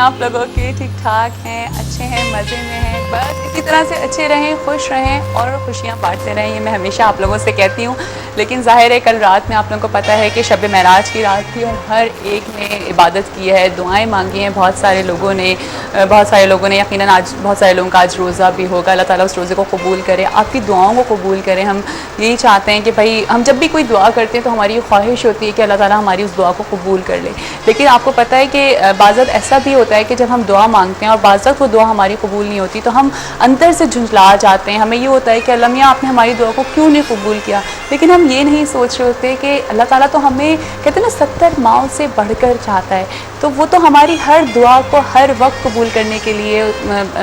آپ لوگوں کے؟ ٹھیک ٹھاک ہیں، اچھے ہیں، مزے میں ہیں؟ بس اسی طرح سے اچھے رہیں، خوش رہیں اور خوشیاں بانٹتے رہیں، یہ میں ہمیشہ آپ لوگوں سے کہتی ہوں۔ لیکن ظاہر ہے کل رات میں آپ لوگوں کو پتہ ہے کہ شب معراج کی رات تھی اور ہر ایک نے عبادت کی ہے، دعائیں مانگی ہیں بہت سارے لوگوں نے یقیناً آج بہت سارے لوگوں کا آج روزہ بھی ہوگا۔ اللہ تعالیٰ اس روزے کو قبول کرے، آپ کی دعاؤں کو قبول کرے۔ ہم یہی چاہتے ہیں کہ بھائی ہم جب بھی کوئی دعا کرتے ہیں تو ہماری یہ خواہش ہوتی ہے کہ اللہ تعالیٰ ہماری اس دعا کو قبول کر لے۔ لیکن آپ کو پتہ ہے کہ بعض وقت ایسا بھی ہوتا ہے کہ جب ہم دعا مانگتے ہیں اور بعض وقت وہ دعا ہماری قبول نہیں ہوتی تو ہم اندر سے جھنجھلا جاتے ہیں، ہمیں یہ ہوتا ہے کہ اللہ میاں آپ نے ہماری دعا کو کیوں نہیں قبول کیا۔ لیکن ہم یہ نہیں سوچ رہے ہوتے کہ اللہ تعالیٰ تو ہمیں کہتے ہیں نا 70 ماؤں سے بڑھ کر چاہتا ہے، تو وہ تو ہماری ہر دعا کو ہر وقت قبول کرنے کے لیے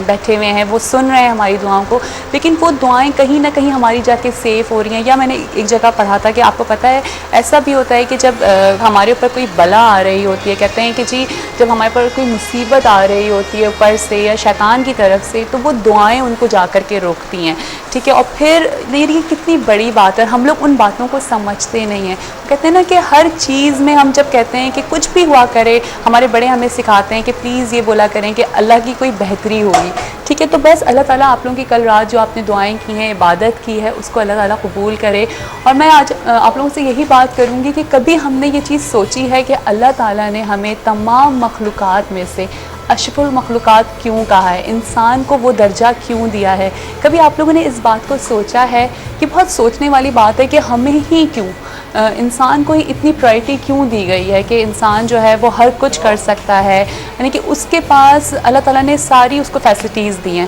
بیٹھے ہوئے ہیں، وہ سن رہے ہیں ہماری دعاؤں کو۔ لیکن وہ دعائیں کہیں نہ کہیں ہماری جا کے سیف ہو رہی ہیں۔ یا میں نے ایک جگہ پڑھا تھا کہ آپ کو پتہ ہے ایسا بھی ہوتا ہے کہ جب ہمارے اوپر کوئی بلا آ رہی ہوتی ہے، کہتے ہیں کہ جی جب ہمارے پر کوئی مصیبت آ رہی ہوتی ہے اوپر سے یا شیطان کی طرف سے، تو وہ دعائیں ان کو جا کر کے روکتی ہیں، ٹھیک ہے۔ اور پھر یہ کتنی بڑی بات ہے، ہم لوگ ان باتوں کو سمجھتے نہیں ہیں۔ کہتے ہیں نا کہ ہر چیز میں ہم جب کہتے ہیں کہ کچھ بھی ہوا کرے، ہمارے بڑے ہمیں سکھاتے ہیں کہ پلیز یہ بولا کریں کہ اللہ کی کوئی بہتری ہوگی، ٹھیک ہے۔ تو بس اللہ تعالیٰ آپ لوگوں کی کل رات جو آپ نے دعائیں کی ہیں، عبادت کی ہے، اس کو اللہ تعالیٰ قبول کرے۔ اور میں آج آپ لوگوں سے یہی بات کروں گی کہ کبھی ہم نے یہ چیز سوچی ہے کہ اللہ تعالیٰ نے ہمیں تمام مخلوقات میں سے اشرف المخلوقات کیوں کہا ہے، انسان کو وہ درجہ کیوں دیا ہے؟ کبھی آپ لوگوں نے اس بات کو سوچا ہے کہ بہت سوچنے والی بات ہے کہ ہمیں ہی کیوں، انسان کو ہی اتنی پرائرٹی کیوں دی گئی ہے کہ انسان جو ہے وہ ہر کچھ کر سکتا ہے، یعنی کہ اس کے پاس اللہ تعالیٰ نے ساری اس کو فیسلٹیز دی ہیں۔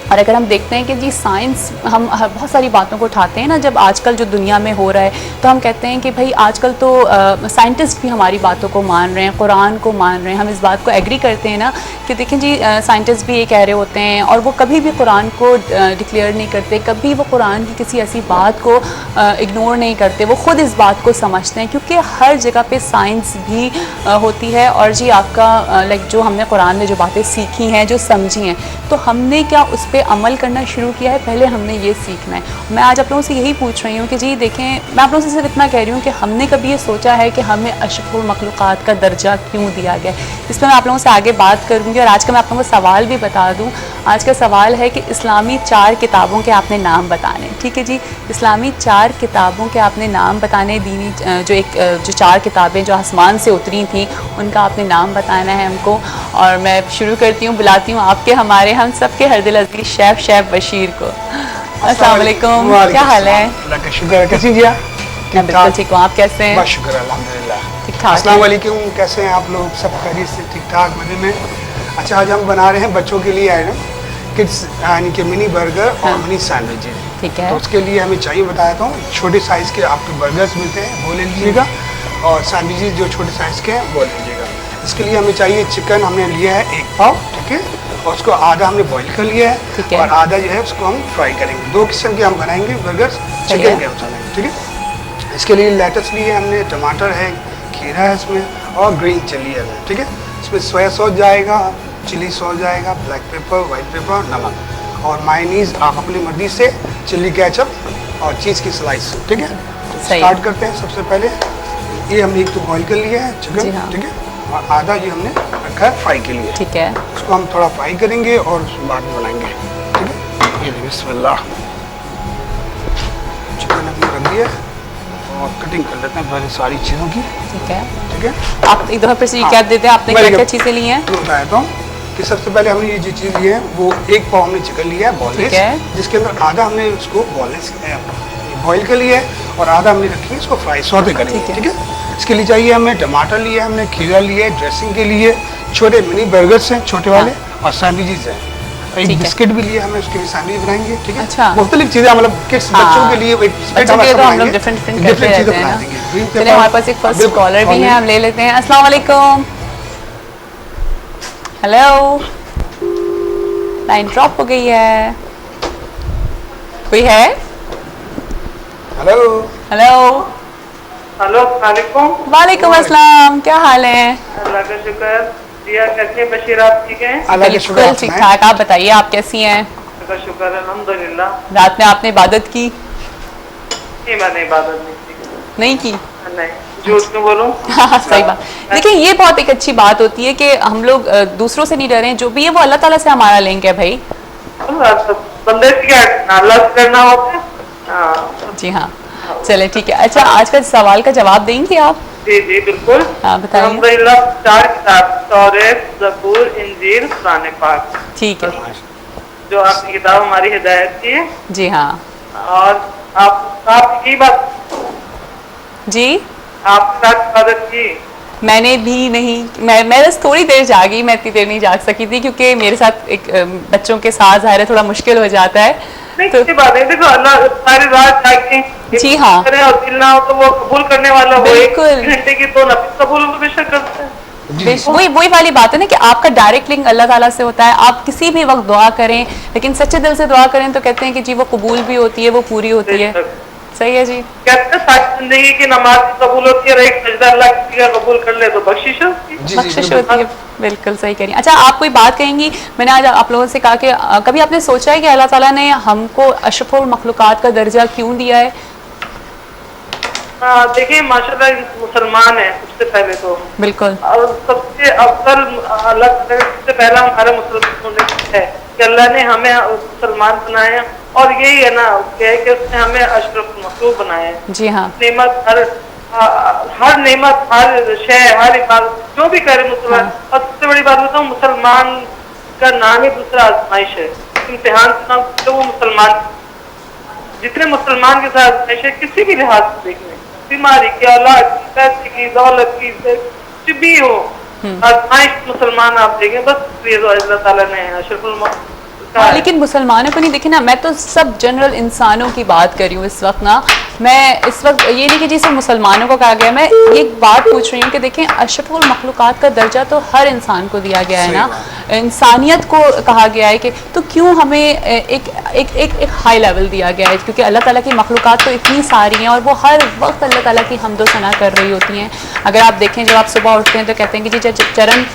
اور اگر ہم دیکھتے ہیں کہ جی سائنس، ہم بہت ساری باتوں کو اٹھاتے ہیں نا، جب آج کل جو دنیا میں ہو رہا ہے تو ہم کہتے ہیں کہ بھائی آج کل تو سائنٹسٹ بھی ہماری باتوں کو مان رہے ہیں، قرآن کو مان رہے ہیں، ہم اس بات کو ایگری کرتے ہیں نا کہ دیکھیں جی سائنٹسٹ بھی یہ کہہ رہے ہوتے ہیں اور وہ کبھی بھی قرآن کو ڈکلیئر نہیں کرتے، کبھی وہ قرآن کی کسی ایسی بات کو اگنور نہیں کرتے، وہ خود اس بات کو سمجھتے ہیں کیونکہ ہر جگہ پہ سائنس بھی ہوتی ہے۔ اور جی آپ کا لائک جو ہم نے قرآن میں جو باتیں سیکھی ہیں، جو سمجھی ہیں، تو ہم نے کیا اس پہ عمل کرنا شروع کیا ہے؟ پہلے ہم نے یہ سیکھنا ہے۔ میں آج آپ لوگوں سے یہی پوچھ رہی ہوں کہ جی دیکھیں، میں آپ لوگوں سے صرف اتنا کہہ رہی ہوں کہ ہم نے کبھی یہ سوچا ہے کہ ہمیں اشرف المخلوقات کا درجہ کیوں دیا گیا؟ اس میں آپ لوگوں سے آگے بات کروں گی۔ اور آج کا میں آپ لوگوں کو سوال بھی بتا دوں، آج کا سوال ہے کہ اسلامی 4 کتابوں کے آپ نے نام بتانے، ٹھیک ہے جی؟ اسلامی 4 کتابوں کے آپ نے نام بتانے، دینی جو 4 کتابیں جو آسمان سے اتری تھیں ان کا آپ نے نام بتانا ہے ہم کو۔ اور میں شروع کرتی ہوں، بلاتی ہوں آپ کے ہمارے ہم سب کے ہر دل عزیز شیف بشیر کو۔ السلام علیکم، کیا حال ہے؟ اللہ کا شکر ہے، کیسی جی آپ؟ میں بالکل ٹھیک ہوں، آپ کیسے ہیں؟ بس شکر الحمدللہ، ٹھیک ٹھاک۔ السلام علیکم، کیسے ہیں آپ لوگ؟ سب خیریت سے، ٹھیک ٹھاک، مزے میں؟ اچھا، آج ہم بنا رہے ہیں بچوں کے لیے آئٹم کڈس، یعنی کہ منی برگر اور منی سینڈوچز، ٹھیک ہے۔ تو اس کے لیے ہمیں چاہیے بتایا تھا، چھوٹے سائز کے آپ کے برگرز ملتے ہیں وہ لے لیجیے گا، اور سینڈوچز جو چھوٹے سائز کے ہیں وہ لے لیجیے گا۔ اس کے لیے ہمیں چاہیے چکن، ہم نے لیا ہے 1 پاؤ، ٹھیک ہے، اور اس کو آدھا ہم نے بوائل کر لیا ہے اور آدھا جو ہے اس کو ہم فرائی کریں گے۔ 2 قسم کے ہم بنائیں گے برگرز، چکن کے بنائیں گے، ٹھیک ہے۔ اس کے لیے لیٹس لیے ہم نے، ٹماٹر ہے، کھیرا ہے اس میں، اور گرین چلی ہے، ٹھیک ہے۔ اس میں سویا سوس جائے گا، چلی سوس جائے گا، بلیک پیپر، وائٹ پیپر، نمک، اور مائونیز آپ اپنی مرضی سے، چلی کیچپ اور چیز کی سلائس، ٹھیک ہے۔ اسٹارٹ کرتے ہیں۔ سب سے پہلے یہ ہم نے ایک تو بوائل کر لیا ہے چکن، ٹھیک ہے، اور آدھا یہ ہم نے رکھا ہے فرائی کے لیے، ٹھیک ہے۔ اس کو ہم تھوڑا فرائی کریں گے اور اس بعد میں بنائیں گے، ٹھیک ہے۔ یہ بسم اللہ، چکن ہم نے رکھ دیا اور کٹنگ کر لیتے ہیں پہلے ساری چیزوں کی، ٹھیک ہے، ٹھیک ہے۔ آپ ایک دفعہ پھر سے یہ کیا دیتے ہیں، آپ نے کیا کیا چیزیں لی ہیں؟ تو بتایا تھا کہ سب سے پہلے ہم نے یہ جو چیز لی ہے وہ 1 پاؤ ہم نے چکن لیا ہے بون لیس، جس کے اندر آدھا ہم نے اس کو بون لیس بوائل کر لیا ہے اور آدھا ہم نے رکھی ہے اس کو فرائی سوٹے کریں گے، ٹھیک ہے۔ اس کے لیے چاہیے ہمیں ٹماٹر لیا ہے، ہم نے کھیرا لیا ہے ڈریسنگ کے لیے، چھوٹے منی برگرز ہیں چھوٹے والے، اور سینڈوچز ہیں، ایک بسکٹ بھی لیا ہمیں، اس کے لیے سینڈوچ بنائیں گے، ٹھیک ہے۔ مختلف چیزیں مطلب کڈس بچوں کے لیے ہم لوگ ڈفرینٹ کرتے رہتے ہیں نا۔ چلیں ہمارے پاس ایک فرسٹ کالر بھی ہے، ہم لے لیتے ہیں۔ السلام علیکم، ہیلو، لائن ڈراپ ہو گئی ہے، کوئی ہے؟ ہیلو ہیلو، ہلو، السلام علیکم۔ وعلیکم السلام، کیا حال ہے؟ اللہ کا شکر، جی آپ کیسے ہیں؟ بشیر آپ ٹھیک ہیں؟ بالکل ٹھیک ٹھاک، آپ بتائیے آپ کیسی ہیں؟ اللہ کا شکر الحمدللہ۔ رات میں آپ نے عبادت کی؟ نہیں، میں نے عبادت نہیں کی۔ نہیں کی؟ नहीं, झूठ क्यों बोलूं। हाँ सही बात। देखिए ये बहुत एक अच्छी बात होती है कि हम लोग दूसरों से नहीं डरें, जो भी है वो अल्लाह ताला से हमारा लिंक है भाई। बंदे से क्या अल्लाह से करना होता है। हाँ जी हाँ, चले ठीक है। अच्छा आज का सवाल का जवाब देंगे आप? जी जी बिल्कुल। हाँ बताइए। अल्हम्दुलिल्लाह 4 किताब, तौरात, ज़बूर, इंजील, कुरान पाक, ठीक है, जो आपकी किताब हमारी हिदायत की है। जी हाँ और आपकी बात, जी आपने रात इबादत की? मैंने भी नहीं, मैं बस थोड़ी देर जागी, मैं इतनी देर नहीं जाग सकी थी क्योंकि मेरे साथ एक बच्चों के साथ ज़ाहिर है थोड़ा मुश्किल हो जाता है। नहीं तो किसी बात नहीं, देखो अल्लाह सारी रात जाके जी हाँ। करे और दिल ना हो तो वो कबूल करने वाला हो। बिल्कुल। 1 घंटे की तो नफिल कबूल वो बेशक करता है। वही वाली बात है ना कि आपका डायरेक्ट लिंक अल्लाह ताला से होता है। आप किसी भी वक्त दुआ करें, लेकिन सच्चे दिल से दुआ करें तो कहते हैं कि जी वो कबूल भी होती है, वो पूरी होती है। सही है जी। कहते हैं सारी जिंदगी की नमाज भी कबूल होती है और एक सजदा अल्लाह किसी का कबूल कर ले तो बख्शिश है उसकी। बख्शिश होती है, बिल्कुल सही कह रही हैं। अच्छा आप कोई बात कहेंगी, मैंने आज आप लोगों से कहा कि कभी आपने सोचा है कि अल्लाह ताला ने हमको अशरफुल मखलूकात का दर्जा क्यों दिया है? देखिए माशाल्लाह मुसलमान है सबसे पहले तो, बिल्कुल। और सबसे अव्वल अल्लाह ताला का सबसे पहला हमारा मुसलमान होने है कि अल्लाह ने हमें मुसलमान बनाया, और यही है ना कि उसने हमें अशरफ मखलूक बनाया है। जी हाँ। नेमत हर नेमत, हर शय, हर इबादत जो भी करे मुसलमान। और सबसे बड़ी बात बताऊँ, मुसलमान का नाम ही दूसरा आजमाइश है, इम्तिहान से नाम तो वो मुसलमान। जितने मुसलमान के साथ आजमाइश है किसी भी लिहाज से देखने, बीमारी की, औलाद की, पैसे की, दौलत की, कुछ भी हो, आजमाइश मुसलमान आप देखें बस ये अल्लाह ताला ने अशरफुल मखलूक। लेकिन मुसलमानों को नहीं, देखिए ना मैं तो सब जनरल इंसानों की बात कर रही हूँ इस वक्त ना। मैं इस वक्त ये नहीं कि जिसे मुसलमानों को कहा गया, मैं ये बात पूछ रही हूँ कि देखें अशरफुल मखलूकात का दर्जा तो हर इंसान को दिया गया है ना, इंसानियत को कहा गया है कि तो क्यों हमें एक एक एक एक हाई लेवल दिया गया है? क्योंकि अल्लाह ताला की मखलूकात तो इतनी सारी हैं और वो हर वक्त अल्लाह ताला की हम्दो सना कर रही होती हैं। अगर आप देखें जब आप सुबह उठते हैं तो कहते हैं कि जी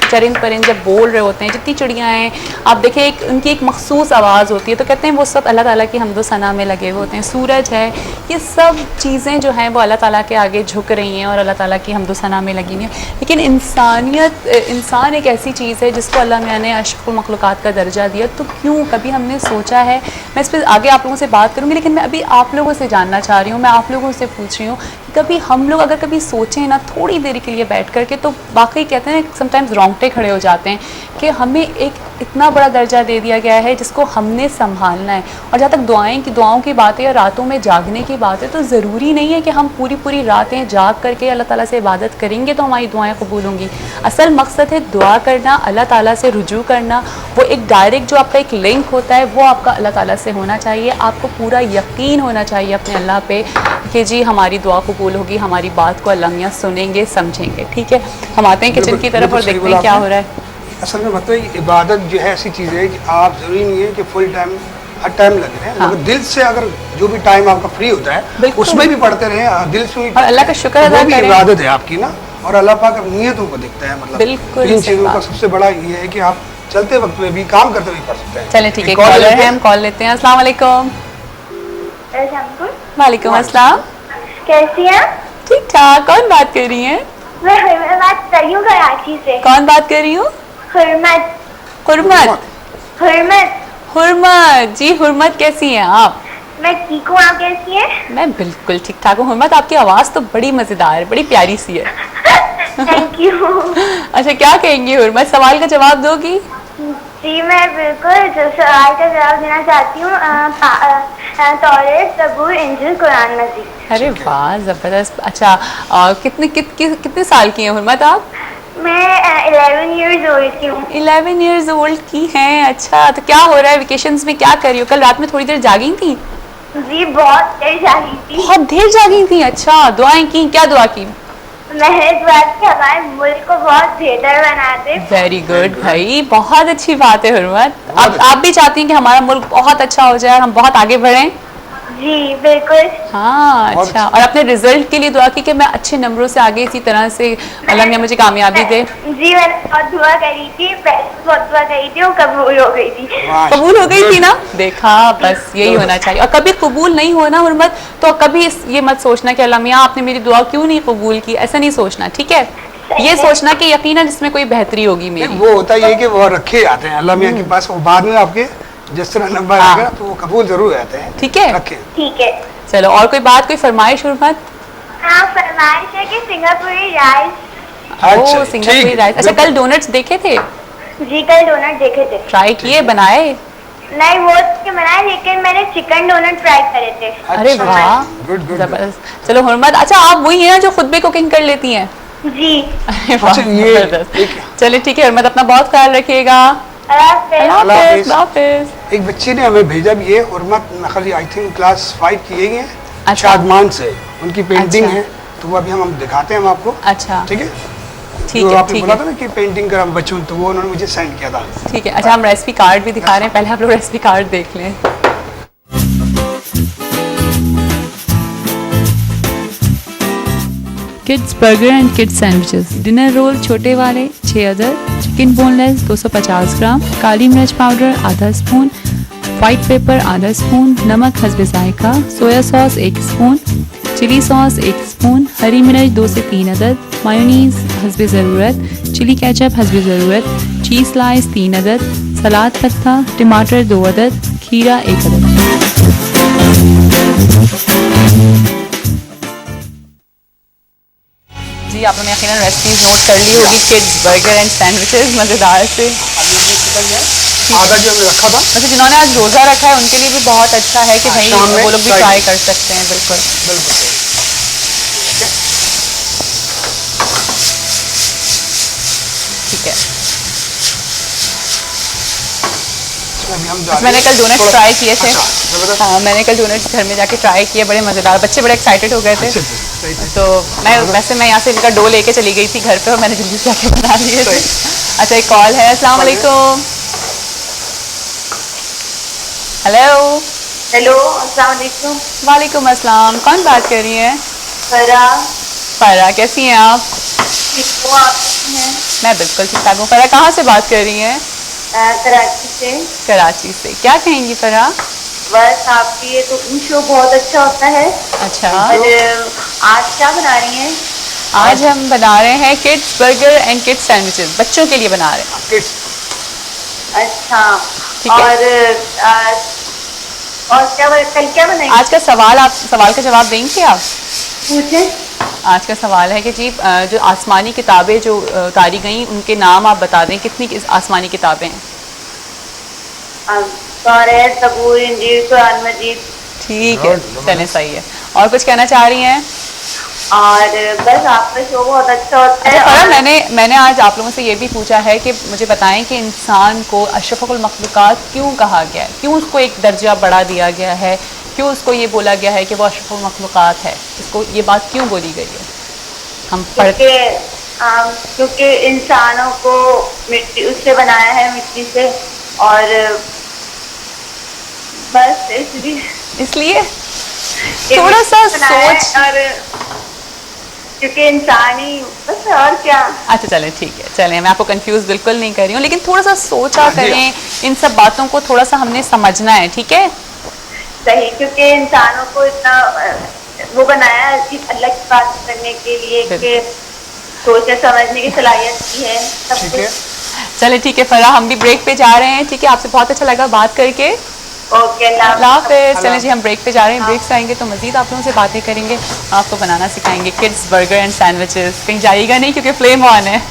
चरिंद परिंद जब बोल रहे होते हैं, जितनी चिड़ियाँ हैं आप देखें एक उनकी एक मखसूस आवाज़ होती है, तो कहते हैं वो सब अल्लाह ताला की हम्दो सना में लगे हुए होते हैं। सूरज है, ये सब चीज़ें जो हैं वो अल्लाह ताला के आगे झुक रही हैं और अल्लाह ताला की हम्दो सना में लगी हुई हैं। लेकिन इंसान एक ऐसी चीज़ है जिसको अल्लाह मियां ने अशरफुल मखलूकात का दर्जा दिया, तो क्यों कभी हमने सोचा है? मैं इस पर आगे आप लोगों से बात करूँगी, लेकिन मैं अभी आप लोगों से जानना चाह रही हूँ, मैं आप लोगों से पूछ रही हूँ कि कभी हम लोग अगर कभी सोचें ना थोड़ी देर के लिए बैठ कर के, तो वाकई कहते हैं समटाइम्स रोंगटे खड़े हो जाते हैं कि हमें एक इतना बड़ा दर्जा दे दिया गया है जिसको हमने संभालना है। और जहाँ तक दुआओं की बात है या रातों में जागने की बात है, तो ज़रूरी नहीं है कि हम पूरी रातें जाग करके अल्लाह ताला से इबादत करेंगे तो हमारी दुआएं कबूल होंगी। असल मकसद है दुआ करना, अल्लाह ताला से रुजू करना। वो एक डायरेक्ट जो आपका एक लिंक होता है वो आपका अल्लाह ताला से होना चाहिए। आपको पूरा यकीन होना चाहिए अपने अल्लाह पे कि जी हमारी दुआ कबूल होगी, हमारी बात को अल्लाह मियां सुनेंगे, समझेंगे। ठीक है, हम आते हैं किचन की तरफ और देखते हैं क्या हो रहा है। असल में मतलब इबादत जो है ऐसी चीज़ है कि आप ज़रूरी नहीं है कि फुल टाइम हर टाइम लगे रहें। हाँ। मगर दिल से अगर जो भी टाइम आपका फ्री होता है उसमें भी पढ़ते रहें, दिल से भी, और अल्लाह का शुक्र अदा करें। करें। इबादत है आपकी ना, और अल्लाह पाक नियतों को देखता है। मतलब बिल्कुल इन चीज़ों का सबसे बड़ा ये है कि आप चलते वक्त में भी काम करते हुए पढ़ सकते हैं। चलें ठीक है, कॉलर है, हम कॉल लेते हैं। अस्सलाम वालेकुम। वालेकुम अस्सलाम। कैसी हैं? ठीक ठाक। कौन बात कर रही हैं? मैं बात कर रही हूँ कराची से। कौन बात कर रही हूँ? हुर्मत। हुर्मत। हुर्मत। हुर्मत जी, हुर्मत कैसी हैं आप? मैं ठीक हूँ, आप कैसी हैं? मैं बिल्कुल ठीक ठाक हूँ। हुर्मत आपकी आवाज़ तो बड़ी मज़ेदार है, बड़ी प्यारी सी है। Thank you. अच्छा क्या कहेंगी हुर्मत, सवाल का जवाब दोगी? जी मैं बिल्कुल सवाल का जवाब देना चाहती हूँ। तौरात, ज़बूर, इंजील, कुरान मजीद। अरे वाह ज़बरदस्त। अच्छा कितने साल की हैं हुर्मत आप? मैं 11 इयर्स ओल्ड की हूँ। 11 इयर्स ओल्ड की हैं। अच्छा तो क्या हो रहा है वेकेशंस में, क्या कर रही हो? कल रात में थोड़ी देर जागी थी? जी बहुत देर जागी थी। बहुत देर जागी थी? अच्छा दुआएं की, क्या दुआ की? मैंने दुआ की हमारे मुल्क को बहुत बेहतर बना दे। वेरी गुड भाई, बहुत अच्छी बात है हुर्मत। आप भी चाहती हैं कि हमारा मुल्क बहुत अच्छा हो जाए और हम बहुत आगे बढ़ें? जी बिल्कुल। हाँ बहुत अच्छा, और अपने रिजल्ट के लिए दुआ की कि मैं अच्छे नंबरों से आगे इसी तरह से अल्लाह मियां मुझे कामयाबी दे। जी मैंने बहुत दुआ करी थी, पहले बहुत दुआ करी थी, वो कबूल हो गई थी। वाह, कबूल हो गई good. थी ना, देखा, बस यही होना चाहिए। और कभी कबूल नहीं हो ना उर्मत, तो कभी ये मत सोचना कि अल्लाह मियां आपने मेरी दुआ क्यों नहीं कबूल की, ऐसा नहीं सोचना, ठीक है। ये सोचना कि यकीनन इसमें कोई बेहतरी होगी नहीं, मेरी। वो होता ये कि वो रखे जाते हैं अल्लाह मियां के पास, वो बाद में आपके जिस तरह नंबर हाँ। आएगा तो वो कबूल जरूर रहते हैं, ठीक है। रखे। ठीक है। चलो, और कोई बात, कोई फरमाइश उर्मत? हाँ फरमाइश है कि सिंगापुरी राइस। अच्छा, ओ सिंगापुरी ठीक, राइस, अच्छा बिल्कुल। कल डोनट्स देखे थे, जी कल डोनट देखे थे। ट्राई किए, बनाए? नहीं वो के बनाए, लेकिन मैंने चिकन डोनट ट्राई करे थे। अरे अच्छा, वाह, गुड गुड। जबरदस्त। चलो हुर्मत, अच्छा आप वही हैं जो खुद भी कुकिंग कर लेती हैं? जी। अरे वाह, अच्छा, ये जबरदस्त। एक- चलिए ठीक है हुर्मत, अपना बहुत ख्याल रखिएगा। अल्लाह हाफिज़। अल्लाह अल्लाह हाफिज़, हाफिज़। अल्लाह हाफिज़। एक बच्चे ने हमें भेजा भी है, हुर्मत आई थिंक क्लास 5 की है, अच्छा। शादमान से उनकी पेंटिंग अच्छा। है, तो वो अभी हम दिखाते हैं हम आपको, अच्छा ठीक है। ठीक जो है, आपने ठीक बोला है, था ना कि पेंटिंग करा बच्चों, तो वो उन्होंने मुझे सेंड किया था। ठीक है। अच्छा हम रेसिपी कार्ड भी दिखा रहे हैं, पहले आप लोग रेसिपी कार्ड देख लें। Kids burger and kids sandwiches, dinner roll छोटे वाले 6 अदर, चिकन बोनलेस 250 ग्राम, काली मिर्च पाउडर आधा स्पून, वाइट पेपर आधा स्पून, नमक हस्बे जायका, soya sauce 1 spoon, chilli sauce 1 spoon, हरी मिर्च 2 से 3 अदद, मायोनीज हस्बे ज़रूरत, चिली केचप हस्बे ज़रूरत, चीज़ स्लाइस 3 अदद, सलाद पत्ता, टमाटर 2 अदद, खीरा 1 अदद। जी आप लोगों ने यकीनन रेसिपीज नोट कर ली होगी, किड्स बर्गर एंड सैंडविचेस मज़ेदार से। अभी ये चिकन है, आधा जो हमने रखा था, वैसे जिन्होंने आज रोज़ा रखा है उनके लिए भी बहुत अच्छा है कि भाई शाम में वो लोग भी try ट्राई कर सकते हैं, बिल्कुल। बिल्कुल सही। ठीक है, इसमें अभी हम अच्छा, मैंने कल डोनट्स थोड़ा- ट्राई किए थे। अच्छा, जबरदस्त। हाँ मैंने कल डोनट्स घर में जाके ट्राई किए, बड़े मज़ेदार, बच्चे बड़े एक्साइटेड हो गए थे। अच्छे थे, सही थे। तो मैं यहाँ से इनका डो लेके चली गई थी घर पे, और मैंने जल्दी से जाके बना लिए थे। सही। अच्छा एक कॉल है, अस्सलाम वालेकुम। हेलो। हेलो अस्सलाम वालेकुम। वालेकुम अस्सलाम, कौन बात कर रही है? फरा। फरा, कैसी हैं आप? ठीक हूँ, आप कैसी हैं? मैं बिल्कुल ठीक ठाक हूँ। फरा कहाँ से बात कर रही हैं? कराची से। कराची से। क्या कहेंगी फरा? बस आपकी ये कुकिंग शो बहुत अच्छा होता है। अच्छा, और आज क्या बना रही हैं? आज हम बना रहे हैं kids burger and kids sandwiches, बच्चों के लिए बना रहे हैं। किड्स, अच्छा। ठीक है। और कल क्या बनाएंगे? आज का सवाल का जवाब देंगे आप? पूछें। आज का सवाल है कि जी जो आसमानी किताबें जो उतारी गई उनके नाम आप बता दें, कितनी आसमानी किताबें हैं? तौरात, ज़बूर, इंजील, कुरान मजीद। ठीक है, Good, चलें सही है। और कुछ कहना चाह रही हैं? और बस आपका शो बहुत अच्छा होता है। अच्छा फरा, और मैंने आज आप लोगों से ये भी पूछा है कि मुझे बताएं कि इंसान को अशरफुल मखलूक़ात क्यों कहा गया है, क्यों उसको एक दर्जा बढ़ा दिया गया है, क्यों उसको ये बोला गया है कि वो अशरफुल मखलूक़ात है, इसको ये बात क्यों बोली गई है? हम पढ़ते क्योंकि इंसानों को मिट्टी उससे बनाया है, मिट्टी से, और बस इसलिए थोड़ा सा सोच। और क्योंकि इंसान ही बस, और क्या। अच्छा चलें ठीक है, चलें, मैं आपको कंफ्यूज बिल्कुल नहीं कर रही हूँ, लेकिन थोड़ा सा सोचा हाँ जी। करें, इन सब बातों को थोड़ा सा हमने समझना है, ठीक है? सही, क्योंकि इंसानों को इतना वो बनाया है कि अल्लाह की बात करने के लिए, कि सोचने समझने की सलाहियत की है सब ठीक कुछ। है। चले ठीक है फरा, हम भी ब्रेक पे जा रहे हैं, ठीक है? आपसे बहुत अच्छा लगा बात करके। ओके, अल्लाह हाफिज़। चलें अल्लाह जी, हम ब्रेक पे जा रहे हैं, ब्रेक से आएंगे तो मज़ीद आप लोगों से बातें करेंगे, आपको बनाना सिखाएंगे किड्स बर्गर एंड सैंडविचेस। कहीं जाइएगा नहीं क्योंकि फ्लेम ऑन है।